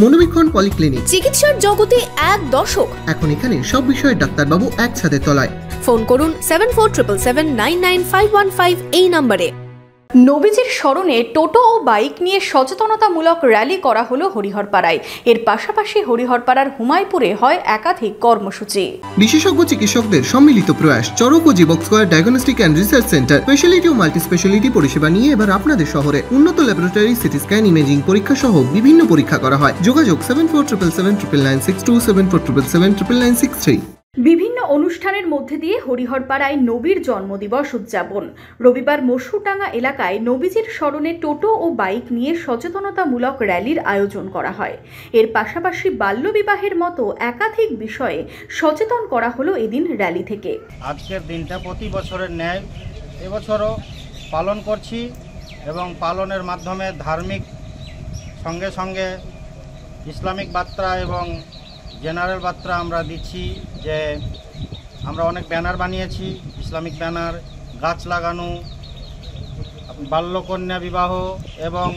মনোবীক্ষণ polyclinic, চিকিৎসার জগতে এক দশক। এখন এখানে সব বিষয়ে ডাক্তারবাবু এক ছাদের তলায়। ফোন করুন 7477799515 এই নম্বরে। নবীজির স্মরণে টোটো ও বাইক নিয়ে সচেতনতামূলক র্যালি করা হলো হরিহরপাড়ায়। এর পাশাপাশি হরিহরপাড়ার হুমায়পুরে হয় একাধিক কর্মসূচি। বিশেষজ্ঞ চিকিৎসকদের সম্মিলিত প্রয়াস, চরক ও Jivak square diagnostic and research centre speciality ও মাল্টি স্পেশালিটি পরিষেবা নিয়ে এবার আপনাদের শহরে উন্নত ল্যাবরেটরি, সিটি স্ক্যান, ইমেজিং পরীক্ষা সহ বিভিন্ন পরীক্ষা করা হয়। যোগাযোগ 7477799962, 7477799963। বিভিন্ন অনুষ্ঠানের মধ্যে দিয়ে হরিহরপাড়ায় নবীর জন্মদিবস উদযাপন। রবিবার মসুরডাঙ্গা এলাকায় নবীজির স্মরণে টোটো ও বাইক নিয়ে সচেতনতামূলক র্যালির আয়োজন করা হয়। এর পাশাপাশি বাল্যবিবাহের মতো একাধিক বিষয়ে সচেতন করা হলো এদিন র্যালি থেকে। আজকের দিনটা প্রতি বছরের ন্যায় এবছরও পালন করছি এবং পালনের মাধ্যমে ধার্মিক সঙ্গে সঙ্গে ইসলামিক বার্তা এবং জেনারেল বার্তা আমরা দিচ্ছি। যে আমরা অনেক ব্যানার বানিয়েছি, ইসলামিক ব্যানার, গাছ লাগানো, বাল্যকন্যা বিবাহ এবং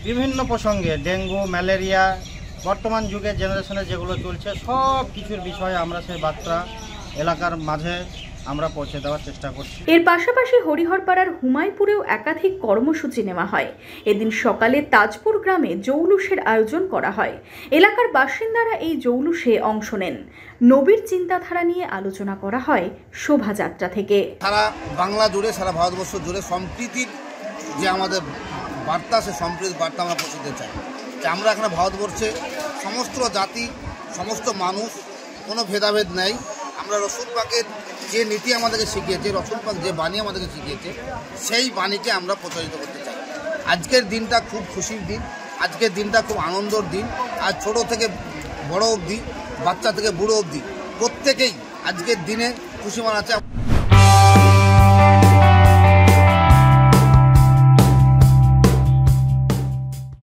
বিভিন্ন প্রসঙ্গে ডেঙ্গু, ম্যালেরিয়া, বর্তমান যুগে জেনারেশনে যেগুলো চলছে সব কিছুর বিষয়ে আমরা সেই বার্তা এলাকার মাঝে আমরা পৌঁছে দেওয়ার চেষ্টা করছি। এর পাশাপাশি হরিহরপাড়ার হুমায়পুরেও একাধিক কর্মসূচি নেওয়া হয়। এদিন সকালে তাজপুর গ্রামে জৌলুসের আয়োজন করা হয়। এলাকার বাসিন্দারা এই জৌলুসে অংশ নেন। নবীর চিন্তাধারা নিয়ে আলোচনা করা হয় শোভাযাত্রা থেকে। সারা বাংলা জুড়ে, সারা ভারতবর্ষ জুড়ে সম্প্রীতির যে আমাদের বার্তা, সে সম্প্রীতির বার্তা আমরা পৌঁছতে চাই। যে আমরা এখানে ভারতবর্ষে সমস্ত জাতি, সমস্ত মানুষ, কোনো ভেদাভেদ নেই। আমরা রসুল পাকের যে নীতি আমাদেরকে শিখিয়েছে, রসুল পাক যে বাণী আমাদেরকে শিখিয়েছে, সেই বাণীকে আমরা প্রচারিত করতে চাই। আজকের দিনটা খুব খুশির দিন, আজকের দিনটা খুব আনন্দর দিন। আর ছোট থেকে বড় অবধি, বাচ্চা থেকে বুড়ো অবধি প্রত্যেকেই আজকের দিনে খুশি মানাচ্ছে।